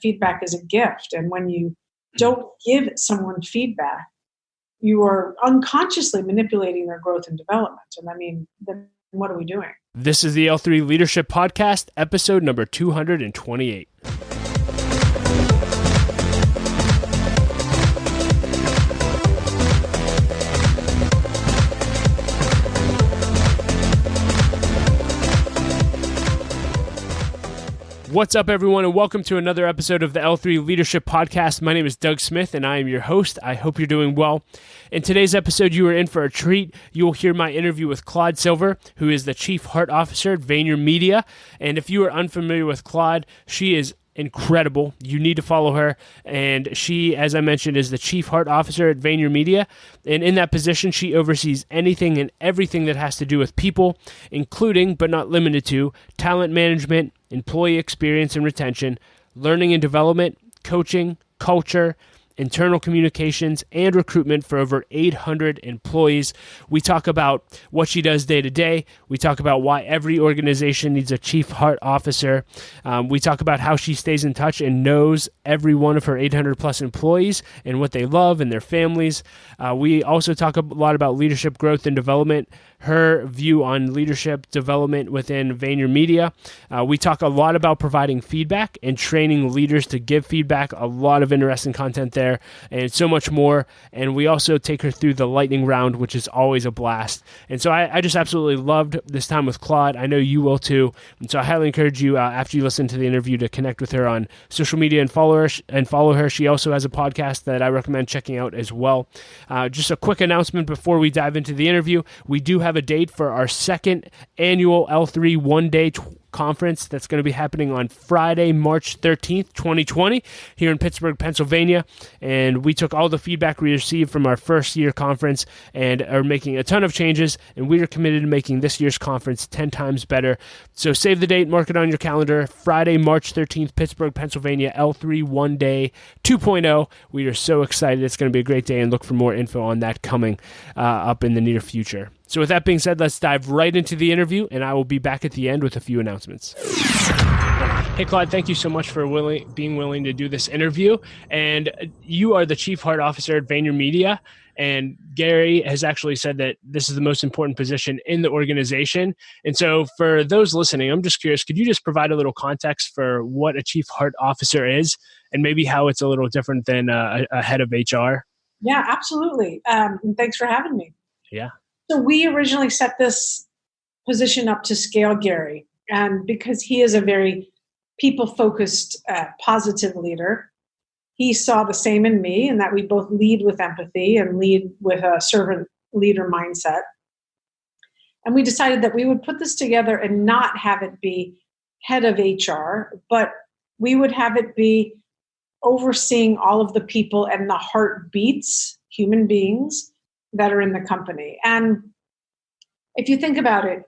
feedback is a gift. And when you don't give someone feedback, you are unconsciously manipulating their growth and development. And I mean, then what are we doing? This is the L3 Leadership Podcast, episode number 228. What's up, everyone, and welcome to another episode of the L3 Leadership Podcast. My name is Doug Smith, and I am your host. I hope you're doing well. In today's episode, you are in for a treat. You will hear my interview with Claude Silver, who is the Chief Heart Officer at VaynerMedia. And if you are unfamiliar with Claude, she is incredible. You need to follow her. And she, as I mentioned, is the Chief Heart Officer at VaynerMedia. And in that position, she oversees anything and everything that has to do with people, including, but not limited to, talent management, employee experience and retention, learning and development, coaching, culture, internal communications, and recruitment for over 800 employees. We talk about what she does day to day. We talk about why every organization needs a chief heart officer. We talk about how she stays in touch and knows every one of her 800 plus employees and what they love and their families. We also talk a lot about leadership growth and development, her view on leadership development within VaynerMedia. We talk a lot about providing feedback and training leaders to give feedback, a lot of interesting content there, and so much more. And we also take her through the lightning round, which is always a blast. And so I just absolutely loved this time with Claude. I know you will too. And so I highly encourage you, after you listen to the interview, to connect with her on social media and follow her. She also has a podcast that I recommend checking out as well. Just a quick announcement before we dive into the interview. We do have a date for our second annual L3 one-day conference that's going to be happening on Friday, March 13th, 2020, here in Pittsburgh, Pennsylvania. And we took all the feedback we received from our first year conference and are making a ton of changes. And we are committed to making this year's conference 10 times better. So save the date, mark it on your calendar. Friday, March 13th, Pittsburgh, Pennsylvania, L3 One Day 2.0. We are so excited. It's going to be a great day, and look for more info on that coming up in the near future. So with that being said, let's dive right into the interview, and I will be back at the end with a few announcements. Hey, Claude, thank you so much for being willing to do this interview. And you are the Chief Heart Officer at VaynerMedia, and Gary has actually said that this is the most important position in the organization. And so for those listening, I'm just curious, could you just provide a little context for what a Chief Heart Officer is, and maybe how it's a little different than a head of HR? Yeah, absolutely. And thanks for having me. Yeah. So we originally set this position up to scale Gary, and because he is a very people-focused, positive leader, he saw the same in me, and that we both lead with empathy and lead with a servant leader mindset. And we decided that we would put this together and not have it be head of HR, but we would have it be overseeing all of the people and the heartbeats, human beings, that are in the company. And if you think about it,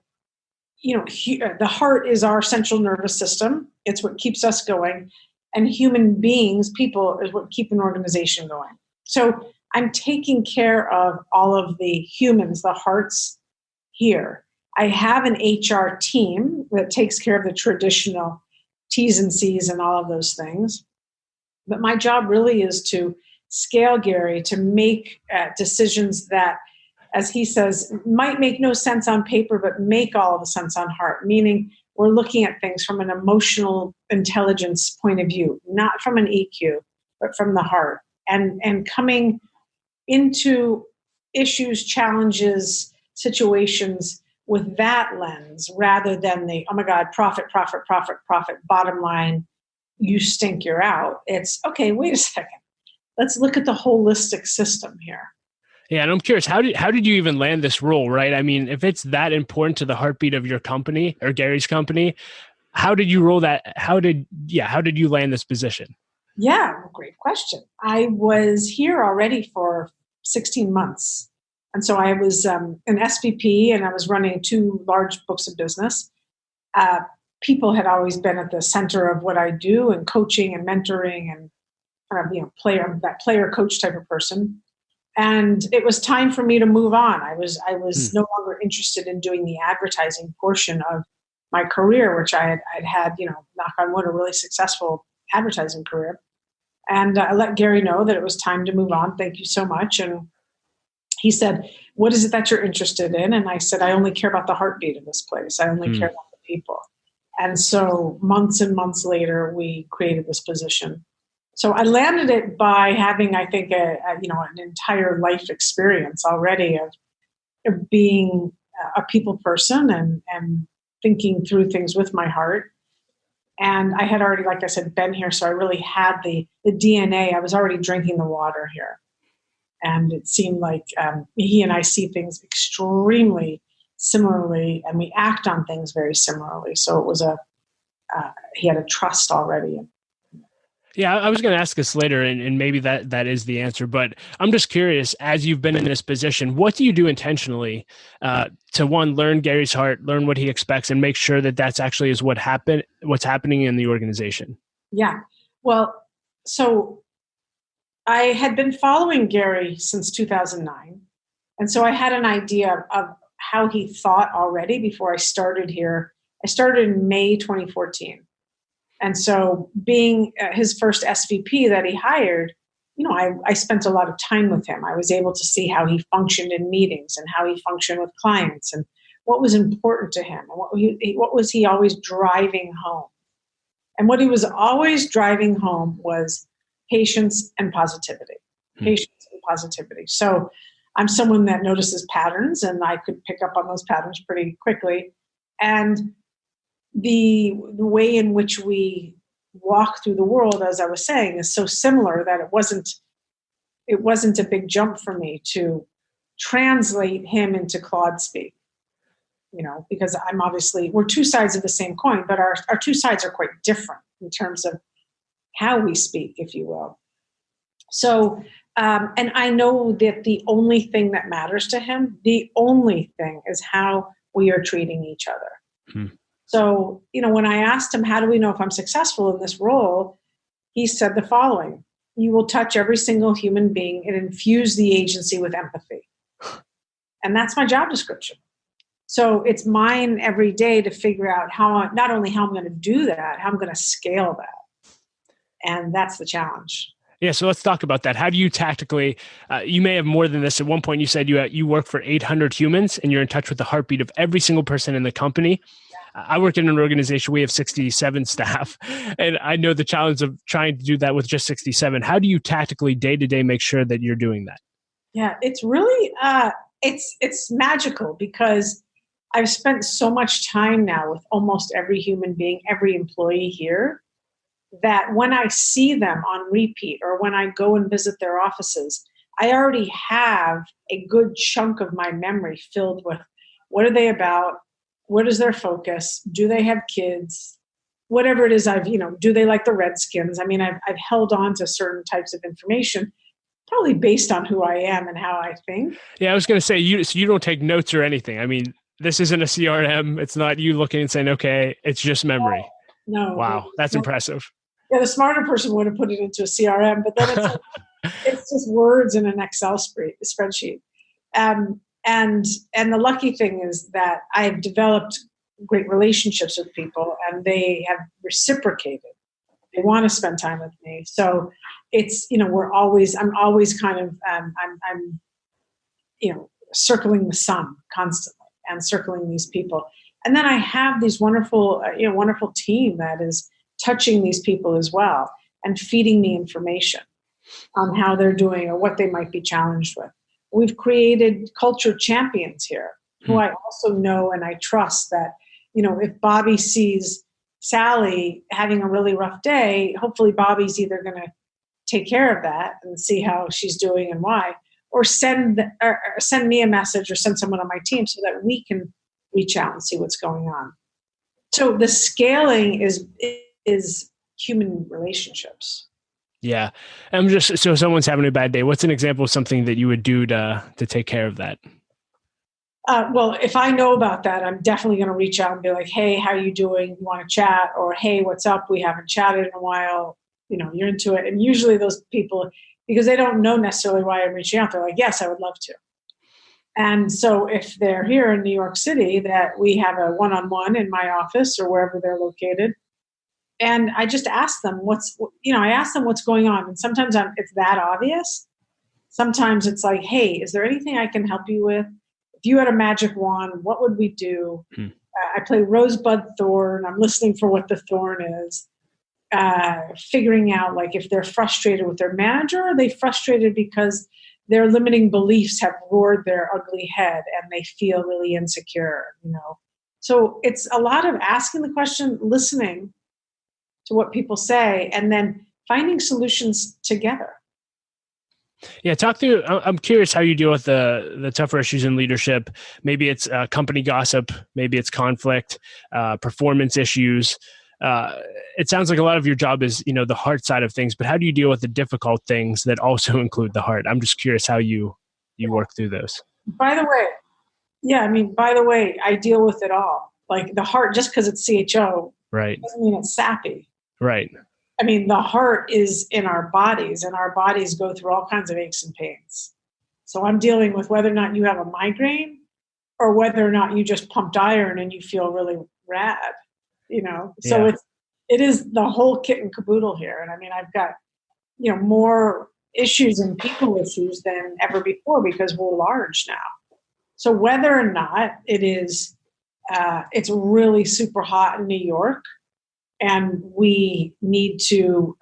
the heart is our central nervous system. It's what keeps us going. And human beings, people, is what keep an organization going. So I'm taking care of all of the humans, the hearts here. I have an HR team that takes care of the traditional T's and C's and all of those things. But my job really is to scale Gary, to make decisions that, as he says, might make no sense on paper, but make all of the sense on heart. Meaning we're looking at things from an emotional intelligence point of view, not from an EQ, but from the heart. And coming into issues, challenges, situations with that lens, rather than the, oh my God, profit, bottom line, you stink, you're out. It's, okay, wait a second. Let's look at the holistic system here. Yeah, and I'm curious, how did you even land this role, right? I mean, if it's that important to the heartbeat of your company or Gary's company, how did you roll that? How did you land this position? Yeah, great question. I was here already for 16 months. And so I was an SVP, and I was running 2 large books of business. People had always been at the center of what I do, and coaching and mentoring and player coach type of person. And it was time for me to move on. I was no longer interested in doing the advertising portion of my career, which I'd had, knock on wood, a really successful advertising career. And I let Gary know that it was time to move on. Thank you so much. And he said, what is it that you're interested in? And I said, I only care about the heartbeat of this place. I only care about the people. And so months and months later, we created this position. So I landed it by having, I think, an entire life experience already of being a people person and thinking through things with my heart. And I had already, like I said, been here. So I really had the DNA. I was already drinking the water here. And it seemed like he and I see things extremely similarly, and we act on things very similarly. So it was he had a trust already. Yeah, I was going to ask this later, and maybe that is the answer. But I'm just curious, as you've been in this position, what do you do intentionally to, one, learn Gary's heart, learn what he expects, and make sure that that's actually is what's happening in the organization? Yeah. Well, so I had been following Gary since 2009. And so I had an idea of how he thought already before I started here. I started in May 2014. And so being his first SVP that he hired, I spent a lot of time with him. I was able to see how he functioned in meetings and how he functioned with clients and what was important to him and what was he always driving home. And what he was always driving home was patience and positivity. Patience and positivity. So I'm someone that notices patterns, and I could pick up on those patterns pretty quickly. And the way in which we walk through the world, as I was saying, is so similar that it wasn't a big jump for me to translate him into Claude speak. Because we're two sides of the same coin, but our two sides are quite different in terms of how we speak, if you will. So, and I know that the only thing that matters to him, the only thing is how we are treating each other. So, when I asked him, how do we know if I'm successful in this role? He said the following: you will touch every single human being and infuse the agency with empathy. And that's my job description. So it's mine every day to figure out not only how I'm going to do that, how I'm going to scale that. And that's the challenge. Yeah, so let's talk about that. How do you tactically, you may have more than this. At one point you said you work for 800 humans and you're in touch with the heartbeat of every single person in the company. I work in an organization, we have 67 staff, and I know the challenge of trying to do that with just 67. How do you tactically day-to-day make sure that you're doing that? Yeah, it's really, it's magical because I've spent so much time now with almost every human being, every employee here, that when I see them on repeat or when I go and visit their offices, I already have a good chunk of my memory filled with what are they about? What is their focus? Do they have kids? Whatever it is, do they like the Redskins? I mean, I've held on to certain types of information, probably based on who I am and how I think. Yeah, I was going to say, you don't take notes or anything. I mean, this isn't a CRM. It's not you looking and saying, okay, it's just memory. No. Wow, that's impressive. Yeah, the smarter person would have put it into a CRM, but then it's just words in an Excel spreadsheet. And the lucky thing is that I've developed great relationships with people, and they have reciprocated. They want to spend time with me. So it's, I'm always kind of, I'm circling the sun constantly and circling these people. And then I have these wonderful team that is touching these people as well and feeding me information on how they're doing or what they might be challenged with. We've created culture champions here who I also know and I trust that, if Bobby sees Sally having a really rough day, hopefully Bobby's either going to take care of that and see how she's doing and why, or send me a message or send someone on my team so that we can reach out and see what's going on. So the scaling is human relationships. Yeah. So someone's having a bad day. What's an example of something that you would do to take care of that? Well, if I know about that, I'm definitely going to reach out and be like, hey, how are you doing? You want to chat? Or, hey, what's up? We haven't chatted in a while. You're into it. And usually those people, because they don't know necessarily why I'm reaching out, they're like, yes, I would love to. And so if they're here in New York City, that we have a one-on-one in my office or wherever they're located, And I just ask them I ask them what's going on. And sometimes it's that obvious. Sometimes it's like, hey, is there anything I can help you with? If you had a magic wand, what would we do? I play Rosebud Thorn. I'm listening for what the thorn is. Figuring out like if they're frustrated with their manager, or are they frustrated because their limiting beliefs have roared their ugly head and they feel really insecure, So it's a lot of asking the question, listening to what people say, and then finding solutions together. Yeah, I'm curious how you deal with the tougher issues in leadership. Maybe it's company gossip, maybe it's conflict, performance issues. It sounds like a lot of your job is, the heart side of things, but how do you deal with the difficult things that also include the heart? I'm just curious how you work through those. By the way, I deal with it all. Like the heart, just because it's CHO, right, doesn't mean it's sappy. Right. I mean, the heart is in our bodies, and our bodies go through all kinds of aches and pains. So I'm dealing with whether or not you have a migraine or whether or not you just pumped iron and you feel really rad, So it is the whole kit and caboodle here. And I mean, I've got, more issues and people issues than ever before because we're large now. So whether or not it is, it's really super hot in New York, and we need to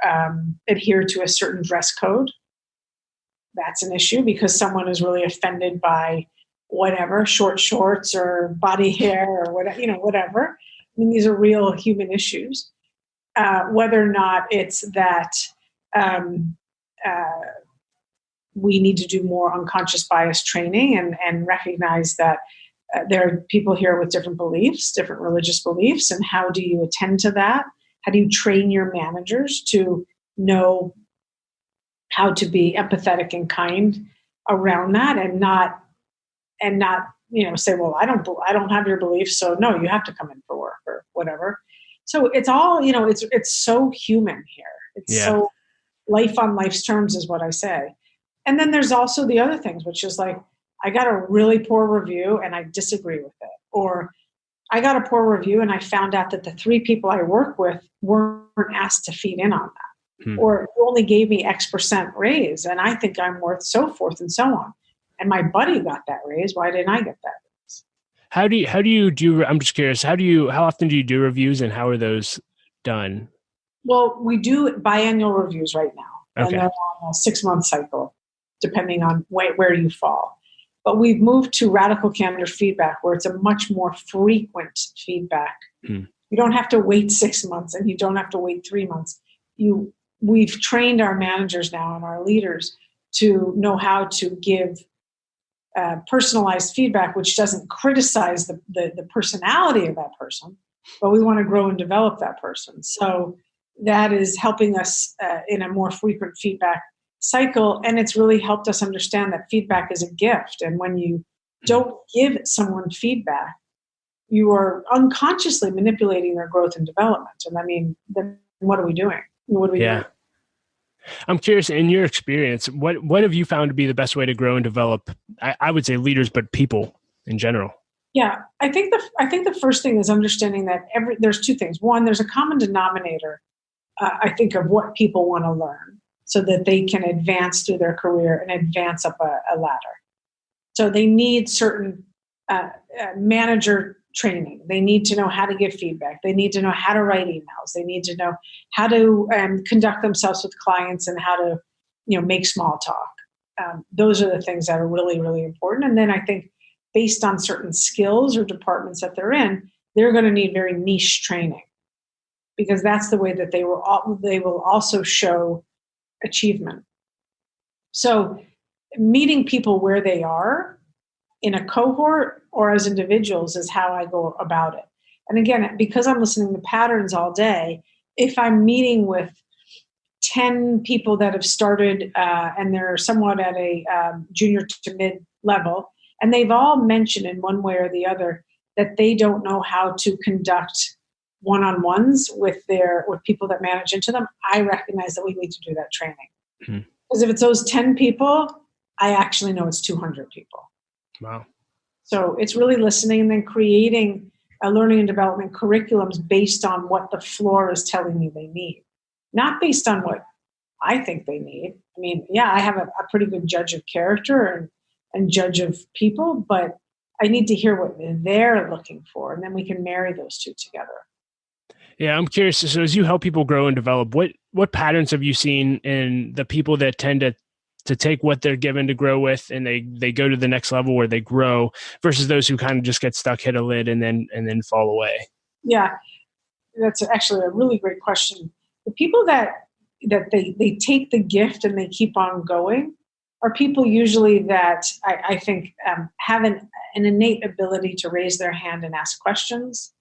adhere to a certain dress code. That's an issue because someone is really offended by whatever, short shorts or body hair or whatever. I mean, these are real human issues. Whether or not it's that we need to do more unconscious bias training and recognize that there are people here with different beliefs, different religious beliefs, and how do you attend to that? How do you train your managers to know how to be empathetic and kind around that, and not say, well, I don't have your beliefs, so no, you have to come in for work or whatever. So it's all, it's so human here. It's so life on life's terms is what I say. And then there's also the other things, which is like, I got a really poor review and I disagree with it. Or I got a poor review and I found out that the 3 people I work with weren't asked to feed in on that. Or you only gave me X% raise and I think I'm worth so forth and so on. And my buddy got that raise. Why didn't I get that raise? How do you do, I'm just curious, how often do you do reviews and how are those done? Well, we do biannual reviews right now. Okay. And they're on a 6-month cycle, depending on where you fall. But we've moved to radical candor feedback, where it's a much more frequent feedback. You don't have to wait 6 months and you don't have to wait 3 months. We've trained our managers now and our leaders to know how to give personalized feedback, which doesn't criticize the personality of that person, but we want to grow and develop that person. So that is helping us in a more frequent feedback cycle, and it's really helped us understand that feedback is a gift. And when you don't give someone feedback, you are unconsciously manipulating their growth and development. And I mean, then what are we doing? What are we doing? I'm curious, in your experience, what have you found to be the best way to grow and develop, I would say leaders, but people in general? Yeah, I think the first thing is understanding that there's 2 things. One, there's a common denominator, I think, of what people want to learn, so that they can advance through their career and advance up a ladder. So they need certain manager training. They need to know how to give feedback. They need to know how to write emails. They need to know how to conduct themselves with clients and how to, make small talk. Those are the things that are really, really important. And then I think based on certain skills or departments that they're in, they're going to need very niche training, because that's the way that they will also show achievement. So meeting people where they are in a cohort or as individuals is how I go about it. And again, because I'm listening to patterns all day, if I'm meeting with 10 people that have started and they're somewhat at a junior to mid level, and they've all mentioned in one way or the other that they don't know how to conduct one-on-ones with people that manage into them, I recognize that we need to do that training. Because if it's those 10 people, I actually know it's 200 people. Wow. So it's really listening and then creating a learning and development curriculums based on what the floor is telling me they need, not based on what I think they need. I mean, yeah, I have a pretty good judge of character and judge of people, but I need to hear what they're looking for, and then we can marry those two together. Yeah, I'm curious. So as you help people grow and develop, what patterns have you seen in the people that tend to take what they're given to grow with and they go to the next level where they grow versus those who kind of just get stuck, hit a lid, and then fall away? Yeah, that's actually a really great question. The people that they take the gift and they keep on going are people usually that I think have an innate ability to raise their hand and ask questions.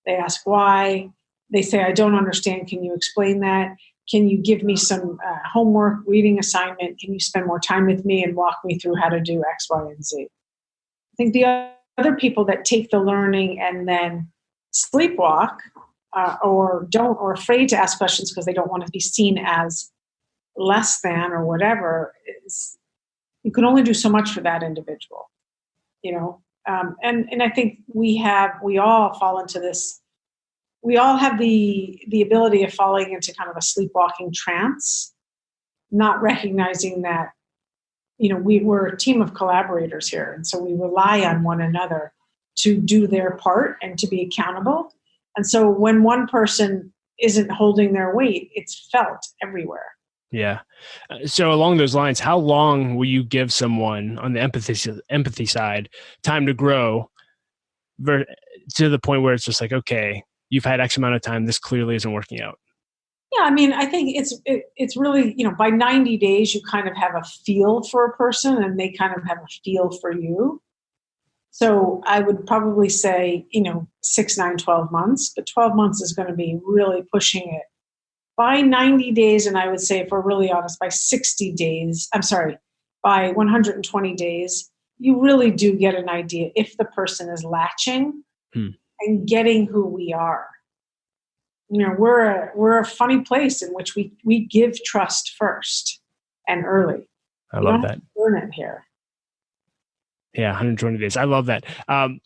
They ask why. They say, I don't understand. Can you explain that? Can you give me some homework, reading assignment? Can you spend more time with me and walk me through how to do X, Y, and Z? I think the other people that take the learning and then sleepwalk or are afraid to ask questions because they don't want to be seen as less than or whatever, you can only do so much for that individual, and I think we all fall into this. We all have the ability of falling into kind of a sleepwalking trance, not recognizing that, we're a team of collaborators here. And so we rely on one another to do their part and to be accountable. And so when one person isn't holding their weight, it's felt everywhere. Yeah. So along those lines, how long will you give someone on the empathy side time to grow to the point where it's just like, okay, you've had X amount of time. This clearly isn't working out. Yeah, I mean, I think it's really, by 90 days, you kind of have a feel for a person and they kind of have a feel for you. So I would probably say, 6, 9, 12 months, but 12 months is going to be really pushing it. By 90 days, and I would say, if we're really honest, by 120 days, you really do get an idea if the person is latching and getting who we are. We're a funny place in which we give trust first and early. I love that. Learn it here. Yeah, 120 days. I love that.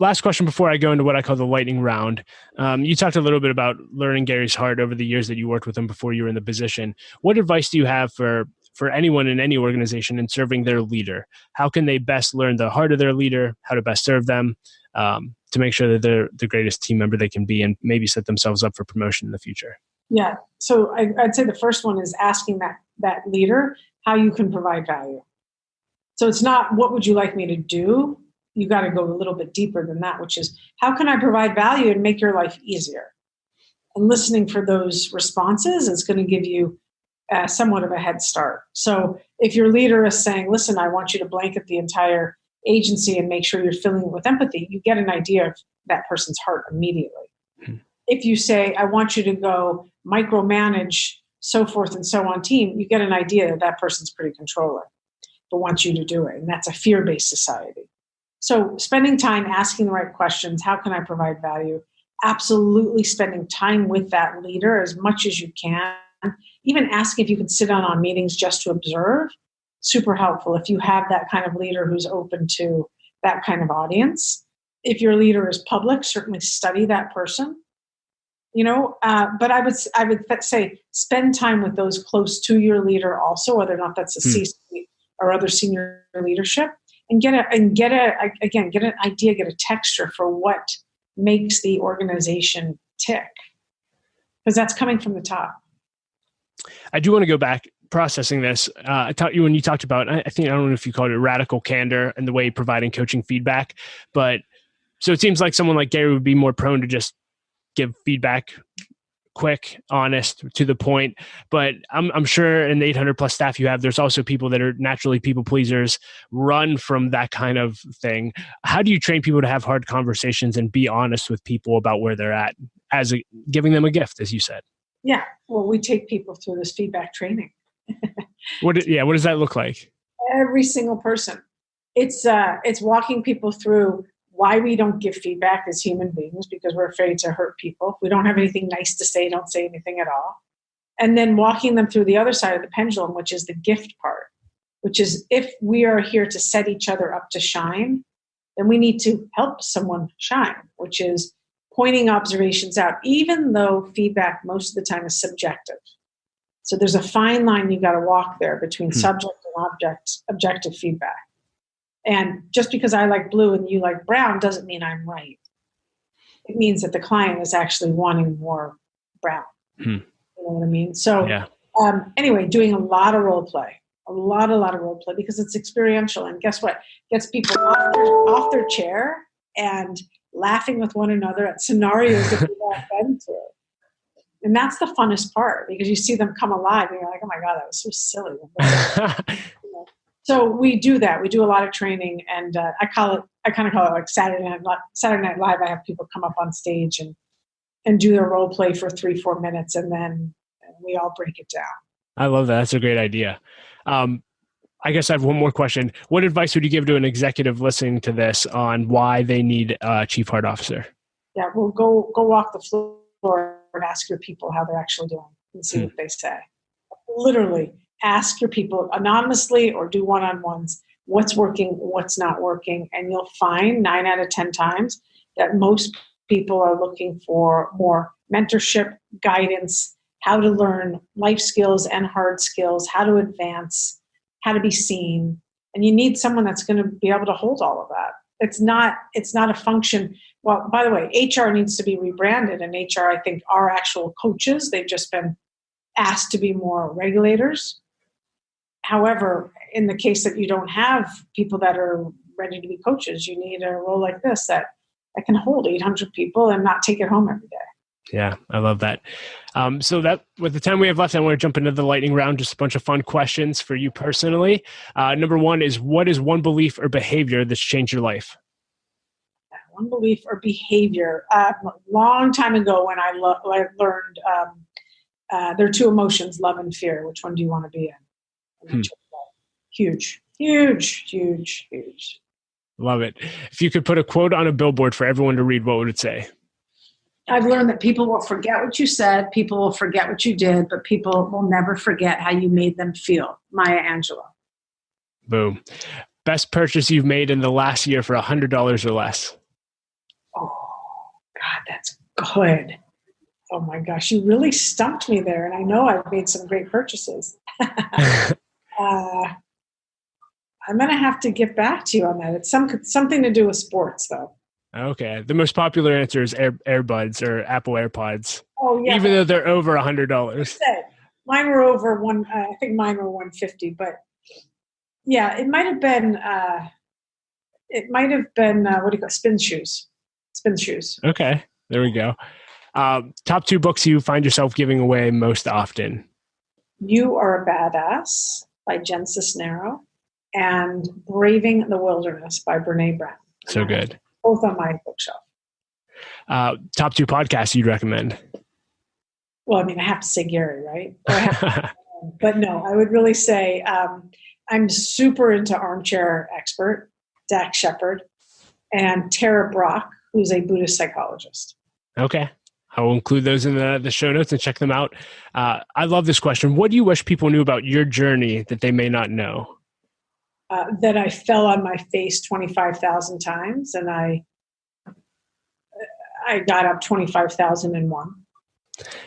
Last question before I go into what I call the lightning round. You talked a little bit about learning Gary's heart over the years that you worked with him before you were in the position. What advice do you have for anyone in any organization in serving their leader? How can they best learn the heart of their leader, how to best serve them, to make sure that they're the greatest team member they can be and maybe set themselves up for promotion in the future? Yeah. So I'd say the first one is asking that leader how you can provide value. So it's not, what would you like me to do? You got to go a little bit deeper than that, which is, how can I provide value and make your life easier? And listening for those responses is going to give you somewhat of a head start. So if your leader is saying, listen, I want you to blanket the entire agency and make sure you're filling it with empathy, you get an idea of that person's heart immediately. Mm-hmm. If you say, I want you to go micromanage, so forth and so on team, you get an idea that person's pretty controlling, but wants you to do it. And that's a fear-based society. So spending time asking the right questions, how can I provide value? Absolutely spending time with that leader as much as you can. Even asking if you can sit on meetings just to observe, super helpful if you have that kind of leader who's open to that kind of audience. If your leader is public, certainly study that person. But I would say spend time with those close to your leader also, whether or not that's a C-suite or other senior leadership, and get an idea, get a texture for what makes the organization tick, because that's coming from the top. I do want to go back processing this. I taught you when you talked about, I don't know if you called it radical candor and the way providing coaching feedback, but so it seems like someone like Gary would be more prone to just give feedback quick, honest, to the point. But I'm sure in the 800 plus staff you have, there's also people that are naturally people pleasers, run from that kind of thing. How do you train people to have hard conversations and be honest with people about where they're at, giving them a gift, as you said? Yeah. Well, we take people through this feedback training. What does that look like? Every single person. It's walking people through why we don't give feedback as human beings, because we're afraid to hurt people. If we don't have anything nice to say, don't say anything at all. And then walking them through the other side of the pendulum, which is the gift part, which is if we are here to set each other up to shine, then we need to help someone shine, which is pointing observations out, even though feedback most of the time is subjective. So there's a fine line you got to walk there between subject and objective feedback. And just because I like blue and you like brown doesn't mean I'm right. It means that the client is actually wanting more brown. You know what I mean? So anyway, doing a lot of role play, a lot of role play, because it's experiential. And guess what? Gets people off their chair and laughing with one another at scenarios that we have been through. And that's the funnest part, because you see them come alive and you're like, oh my God, that was so silly. So we do that. We do a lot of training, and I kind of call it like Saturday Night Live. I have people come up on stage and do their role play for 3-4 minutes, and then we all break it down. I love that. That's a great idea. I guess I have one more question. What advice would you give to an executive listening to this on why they need a chief heart officer? Yeah, well, go walk the floor and ask your people how they're actually doing and see what they say. Literally, ask your people anonymously or do one-on-ones what's working, what's not working, and you'll find 9 out of 10 times that most people are looking for more mentorship, guidance, how to learn life skills and hard skills, how to advance, how to be seen. And you need someone that's going to be able to hold all of that. It's not a function. Well, by the way, HR needs to be rebranded, and HR, I think, are actual coaches. They've just been asked to be more regulators. However, in the case that you don't have people that are ready to be coaches, you need a role like this that can hold 800 people and not take it home every day. Yeah, I love that. So that with the time we have left, I want to jump into the lightning round, just a bunch of fun questions for you personally. Number one is, what is one belief or behavior that's changed your life? One belief or behavior. A long time ago when I learned there are 2 emotions, love and fear. Which one do you want to be in? Huge. Love it. If you could put a quote on a billboard for everyone to read, what would it say? I've learned that people will forget what you said, people will forget what you did, but people will never forget how you made them feel. Maya Angelou. Boom. Best purchase you've made in the last year for $100 or less? Oh, God, that's good. Oh my gosh, you really stumped me there. And I know I've made some great purchases. I'm going to have to get back to you on that. It's something to do with sports, though. Okay. The most popular answer is Airbuds or Apple AirPods. Oh, yeah. Even though they're over $100. Mine were over I think mine were $150, but yeah, it might have been, what do you call it? Spin shoes. Okay. There we go. Top 2 books you find yourself giving away most often? You Are a Badass by Jen Cisnero and Braving the Wilderness by Brene Brown. So good. Both on my bookshelf. Top 2 podcasts you'd recommend? Well, I mean, I have to say Gary, right? But no, I would really say I'm super into Armchair Expert, Dax Shepard, and Tara Brach, who's a Buddhist psychologist. Okay. I will include those in the show notes and check them out. I love this question. What do you wish people knew about your journey that they may not know? That I fell on my face 25,000 times, and I got up 25,00001.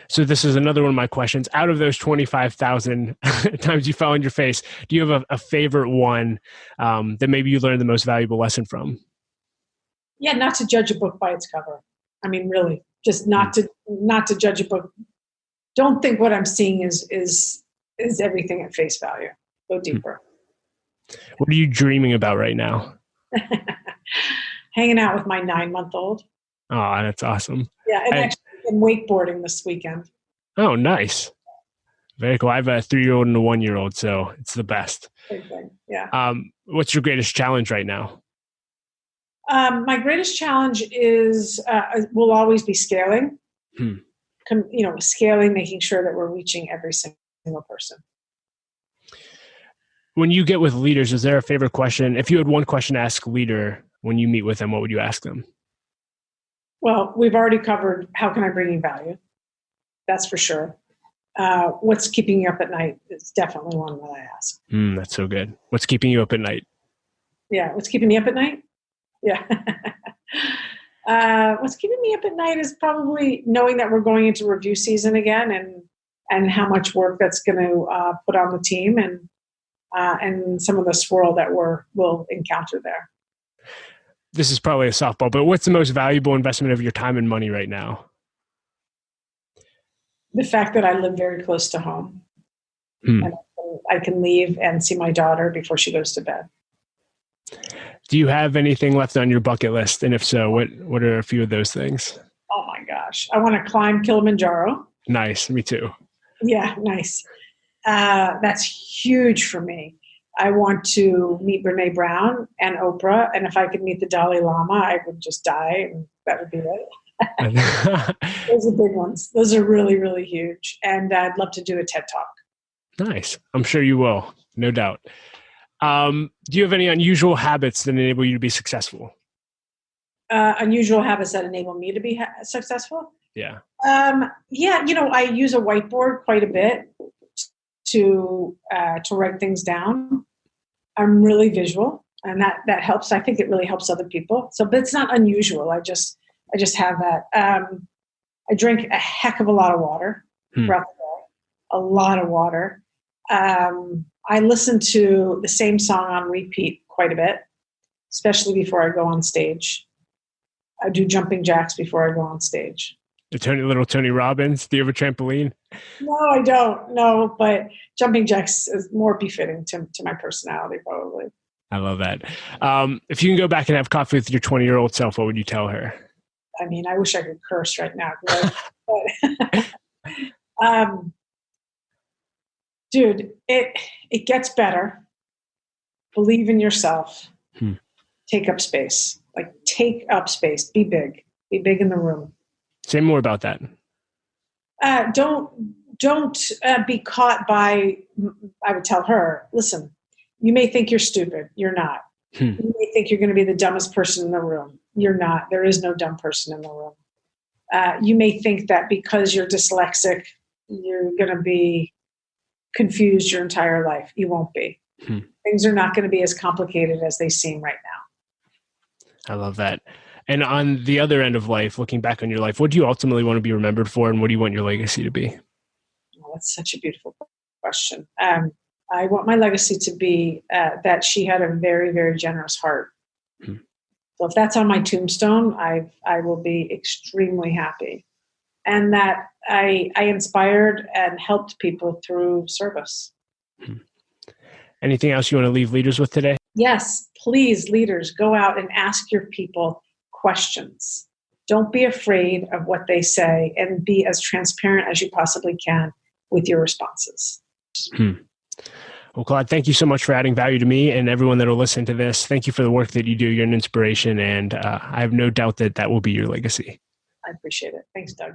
So this is another one of my questions. Out of those 25,000 times you fell on your face, do you have a favorite one that maybe you learned the most valuable lesson from? Yeah, not to judge a book by its cover. I mean, really, just not to judge a book. Don't think what I'm seeing is everything at face value. Go deeper. What are you dreaming about right now? Hanging out with my 9-month-old. Oh, that's awesome. Yeah, and actually I'm wakeboarding this weekend. Oh, nice. Very cool. I have a 3-year-old and a 1-year-old, so it's the best. Same thing. Yeah. What's your greatest challenge right now? My greatest challenge will always be scaling. Scaling, making sure that we're reaching every single person. When you get with leaders, is there a favorite question? If you had one question to ask a leader when you meet with them, what would you ask them? Well, we've already covered how can I bring you value? That's for sure. What's keeping you up at night is definitely one that I ask. That's so good. What's keeping you up at night? Yeah, what's keeping me up at night? Yeah. What's keeping me up at night is probably knowing that we're going into review season again, and how much work that's going to put on the team, and some of the swirl that we'll encounter there. This is probably a softball, but what's the most valuable investment of your time and money right now? The fact that I live very close to home. And I can leave and see my daughter before she goes to bed. Do you have anything left on your bucket list? And if so, what are a few of those things? Oh my gosh. I want to climb Kilimanjaro. Nice. Me too. Yeah, nice. That's huge for me. I want to meet Brene Brown and Oprah. And if I could meet the Dalai Lama, I would just die, and that would be it. Those are big ones. Those are really, really huge. And I'd love to do a TED Talk. Nice. I'm sure you will. No doubt. Do you have any unusual habits that enable you to be successful? Unusual habits that enable me to be successful? Yeah. Yeah. I use a whiteboard quite a bit to write things down. I'm really visual, and that helps. I think it really helps other people. So, but it's not unusual. I just have that. I drink a heck of a lot of water throughout the day. A lot of water. I listen to the same song on repeat quite a bit, especially before I go on stage. I do jumping jacks before I go on stage. Little Tony Robbins. Do you have a trampoline? No, I don't. No, but jumping jacks is more befitting to my personality, probably. I love that. If you can go back and have coffee with your 20-year-old self, what would you tell her? I mean, I wish I could curse right now. Dude, it gets better. Believe in yourself. Take up space. Take up space. Be big. Be big in the room. Say more about that. Don't be caught by, I would tell her, listen, you may think you're stupid. You're not. You may think you're going to be the dumbest person in the room. You're not. There is no dumb person in the room. You may think that because you're dyslexic, you're going to be confused your entire life. You won't be. Things are not going to be as complicated as they seem right now. I love that. And on the other end of life, looking back on your life, what do you ultimately want to be remembered for, and what do you want your legacy to be? Oh, that's such a beautiful question. I want my legacy to be that she had a very, very generous heart. So if that's on my tombstone, I will be extremely happy. And that I inspired and helped people through service. Anything else you want to leave leaders with today? Yes, please, leaders, go out and ask your people questions. Don't be afraid of what they say, and be as transparent as you possibly can with your responses. Well, Claude, thank you so much for adding value to me and everyone that will listen to this. Thank you for the work that you do. You're an inspiration, and I have no doubt that will be your legacy. I appreciate it. Thanks, Doug.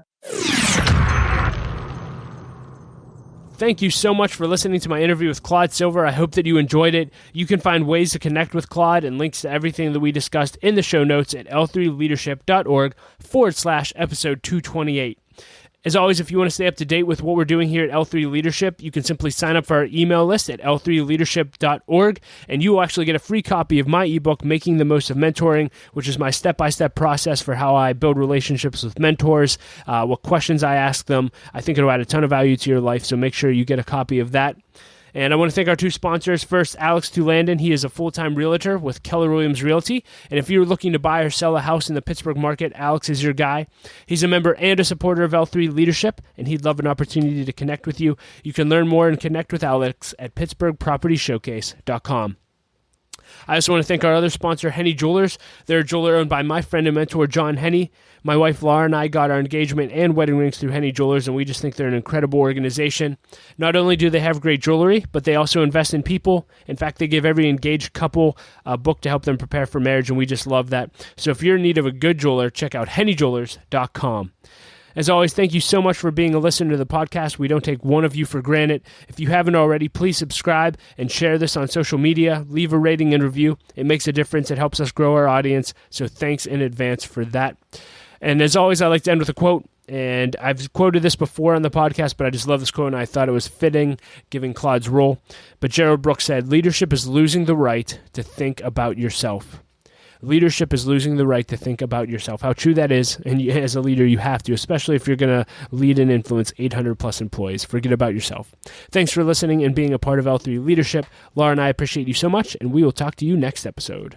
Thank you so much for listening to my interview with Claude Silver. I hope that you enjoyed it. You can find ways to connect with Claude and links to everything that we discussed in the show notes at l3leadership.org/episode 228. As always, if you want to stay up to date with what we're doing here at L3 Leadership, you can simply sign up for our email list at l3leadership.org, and you will actually get a free copy of my ebook, Making the Most of Mentoring, which is my step-by-step process for how I build relationships with mentors, what questions I ask them. I think it'll add a ton of value to your life, so make sure you get a copy of that. And I want to thank our two sponsors. First, Alex Toulandon. He is a full-time realtor with Keller Williams Realty. And if you're looking to buy or sell a house in the Pittsburgh market, Alex is your guy. He's a member and a supporter of L3 Leadership, and he'd love an opportunity to connect with you. You can learn more and connect with Alex at pittsburghpropertyshowcase.com. I also want to thank our other sponsor, Henny Jewelers. They're a jeweler owned by my friend and mentor, John Henny. My wife, Laura, and I got our engagement and wedding rings through Henny Jewelers, and we just think they're an incredible organization. Not only do they have great jewelry, but they also invest in people. In fact, they give every engaged couple a book to help them prepare for marriage, and we just love that. So if you're in need of a good jeweler, check out hennyjewelers.com. As always, thank you so much for being a listener to the podcast. We don't take one of you for granted. If you haven't already, please subscribe and share this on social media. Leave a rating and review. It makes a difference. It helps us grow our audience. So thanks in advance for that. And as always, I like to end with a quote. And I've quoted this before on the podcast, but I just love this quote, and I thought it was fitting given Claude's role. But Gerald Brooks said, "Leadership is losing the right to think about yourself." leadership is losing the right to think about yourself, how true that is. And as a leader, you have to, especially if you're going to lead and influence 800 plus employees. Forget about yourself. Thanks for listening and being a part of L3 Leadership. Laura and I appreciate you so much, and we will talk to you next episode.